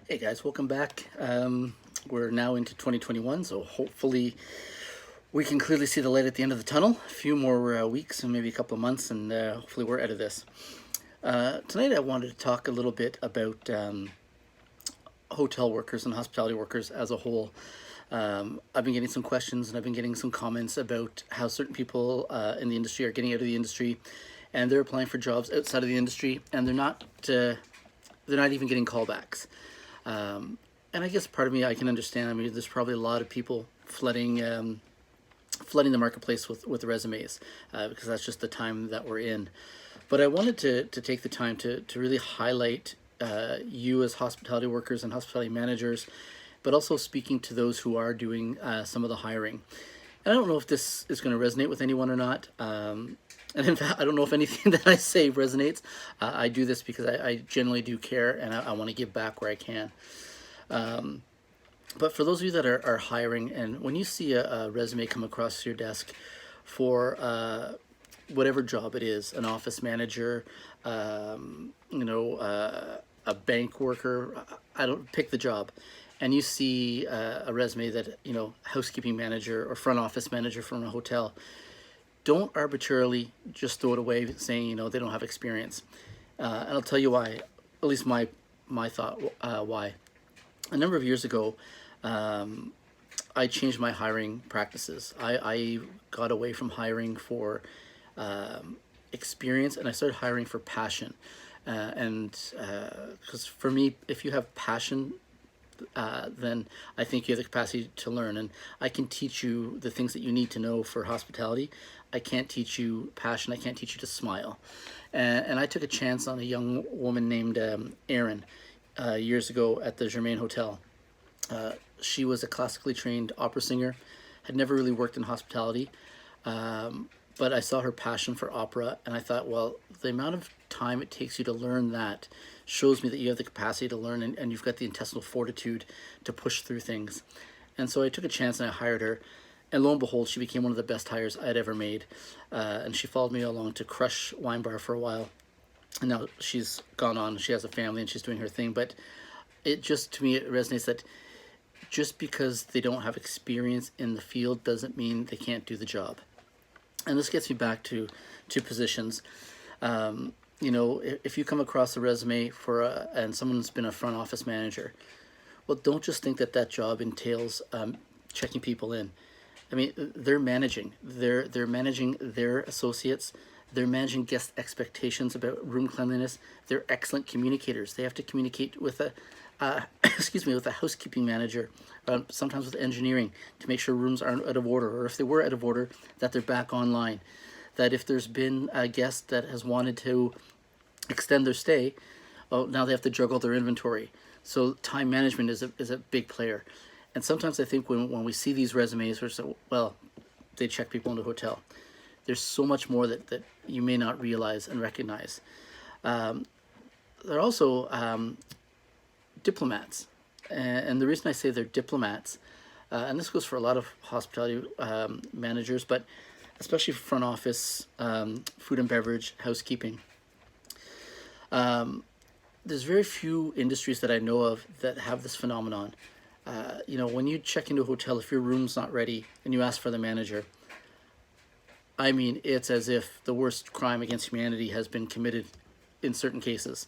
Hey guys, welcome back. We're now into 2021, so hopefully we can clearly see the light at the end of the tunnel. A few more weeks and maybe a couple of months, and hopefully we're out of this. Tonight I wanted to talk a little bit about hotel workers and hospitality workers as a whole. I've been getting some questions and I've been getting some comments about how certain people in the industry are getting out of the industry, and they're applying for jobs outside of the industry, and they're not even getting callbacks. And I guess part of me I can understand. I mean, there's probably a lot of people flooding the marketplace with resumes because that's just the time that we're in. But I wanted to take the time to really highlight you as hospitality workers and hospitality managers, but also speaking to those who are doing some of the hiring. And I don't know if this is going to resonate with anyone or not. And in fact, I don't know if anything that I say resonates. I do this because I generally do care, and I want to give back where I can. But for those of you that are hiring, and when you see a resume come across your desk for whatever job it is, an office manager, a bank worker, I don't pick the job, and you see a resume that, housekeeping manager or front office manager from a hotel, don't arbitrarily just throw it away saying, they don't have experience. And I'll tell you why, at least my thought why. A number of years ago, I changed my hiring practices. I got away from hiring for experience, and I started hiring for passion. And because for me, if you have passion, then I think you have the capacity to learn. And I can teach you the things that you need to know for hospitality. I can't teach you passion. I can't teach you to smile. And I took a chance on a young woman named Erin years ago at the Germain Hotel. She was a classically trained opera singer, had never really worked in hospitality, but I saw her passion for opera, and I thought, well, the amount of time it takes you to learn that shows me that you have the capacity to learn, and you've got the intestinal fortitude to push through things. And so I took a chance and I hired her, and lo and behold, she became one of the best hires I had ever made. And she followed me along to Crush Wine Bar for a while, and now she's gone on. She has a family and she's doing her thing. But it just, to me, it resonates that just because they don't have experience in the field doesn't mean they can't do the job. And this gets me back to positions. If you come across a resume for and someone's been a front office manager, well, don't just think that job entails checking people in. I mean, they're managing. They're managing their associates. They're managing guest expectations about room cleanliness. They're excellent communicators. They have to communicate with a with a housekeeping manager, sometimes with engineering, to make sure rooms aren't out of order, or if they were out of order, that they're back online. That if there's been a guest that has wanted to extend their stay, well, now they have to juggle their inventory. So time management is a big player. And sometimes I think when we see these resumes, we're so, well, they check people into a hotel. There's so much more that you may not realize and recognize. They're also diplomats. And the reason I say they're diplomats, and this goes for a lot of hospitality managers, but especially front office, food and beverage, housekeeping. There's very few industries that I know of that have this phenomenon. When you check into a hotel, if your room's not ready and you ask for the manager, I mean, it's as if the worst crime against humanity has been committed in certain cases.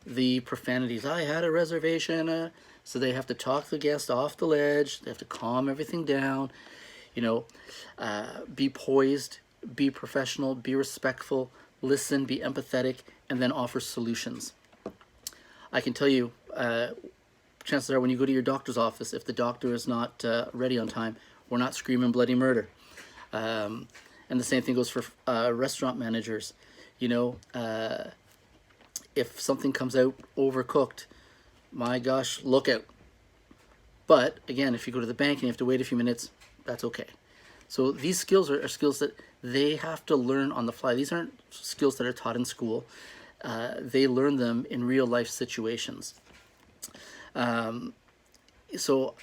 The profanities, I had a reservation, so they have to talk the guest off the ledge, they have to calm everything down, be poised, be professional, be respectful, listen, be empathetic, and then offer solutions. I can tell you, chances are when you go to your doctor's office, if the doctor is not ready on time, we're not screaming bloody murder. And the same thing goes for restaurant managers. If something comes out overcooked, my gosh, look out. But again, if you go to the bank and you have to wait a few minutes, that's okay. So these skills are skills that they have to learn on the fly. These aren't skills that are taught in school. They learn them in real life situations. So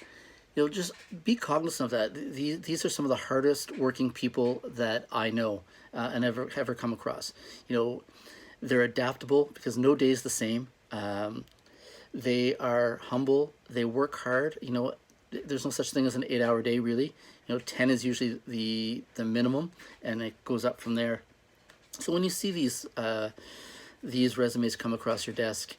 just be cognizant of that. These are some of the hardest working people that I know and ever come across. They're adaptable because no day is the same. They are humble. They work hard. You know, there's no such thing as an 8-hour day, really. You know, 10 is usually the minimum, and it goes up from there. So when you see these resumes come across your desk,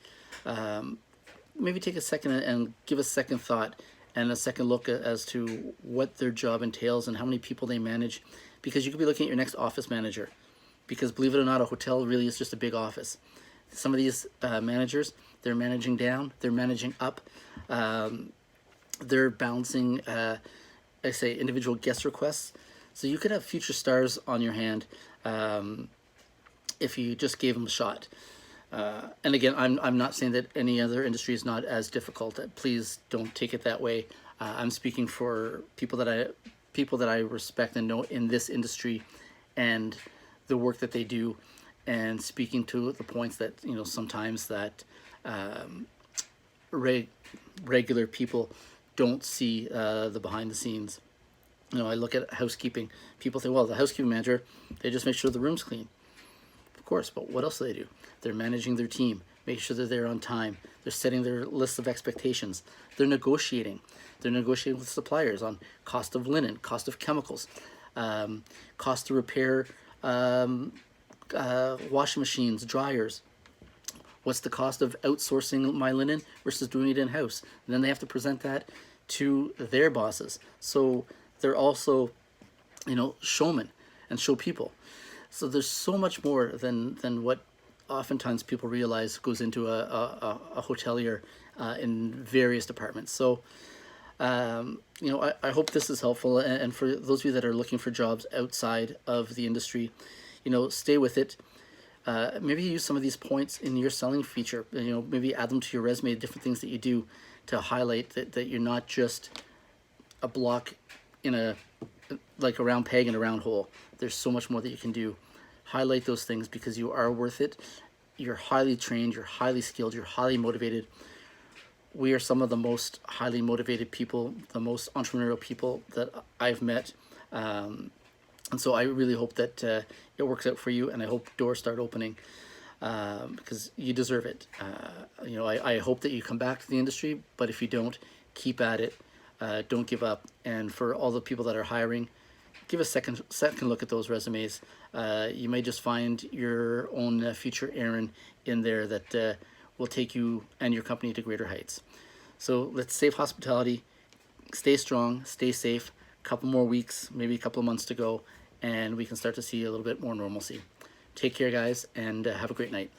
maybe take a second and give a second thought and a second look as to what their job entails and how many people they manage, because you could be looking at your next office manager. Because believe it or not, a hotel really is just a big office. Some of these managers, they're managing down, they're managing up, they're balancing, I say, individual guest requests. So you could have future stars on your hand if you just gave them a shot. And again, I'm not saying that any other industry is not as difficult. Please don't take it that way. I'm speaking for people that I respect and know in this industry, and the work that they do, and speaking to the points that, you know, sometimes that regular people don't see the behind the scenes. You know, I look at housekeeping. People think, well, the housekeeping manager, they just make sure the room's clean. Of course, but what else do they do? They're managing their team, making sure that they're on time. They're setting their list of expectations. They're negotiating. They're negotiating with suppliers on cost of linen, cost of chemicals, cost to repair washing machines, dryers. What's the cost of outsourcing my linen versus doing it in-house? And then they have to present that to their bosses. So they're also, you know, showmen and show people. So there's so much more than what oftentimes people realize goes into a hotelier in various departments. So, you know, I hope this is helpful. And for those of you that are looking for jobs outside of the industry, you know, stay with it. Maybe use some of these points in your selling feature. You know, maybe add them to your resume, different things that you do to highlight that you're not just a block in a, like a round peg in a round hole. There's so much more that you can do. Highlight those things because you are worth it. You're highly trained, you're highly skilled, you're highly motivated. We are some of the most highly motivated people, the most entrepreneurial people that I've met. And so I really hope that it works out for you, and I hope doors start opening because you deserve it. You know, I hope that you come back to the industry, but if you don't, keep at it. Don't give up. And for all the people that are hiring, give a second look at those resumes. You may just find your own future Aaron in there that will take you and your company to greater heights. So let's save hospitality, stay strong, stay safe. A couple more weeks, maybe a couple of months to go, and we can start to see a little bit more normalcy. Take care, guys, and have a great night.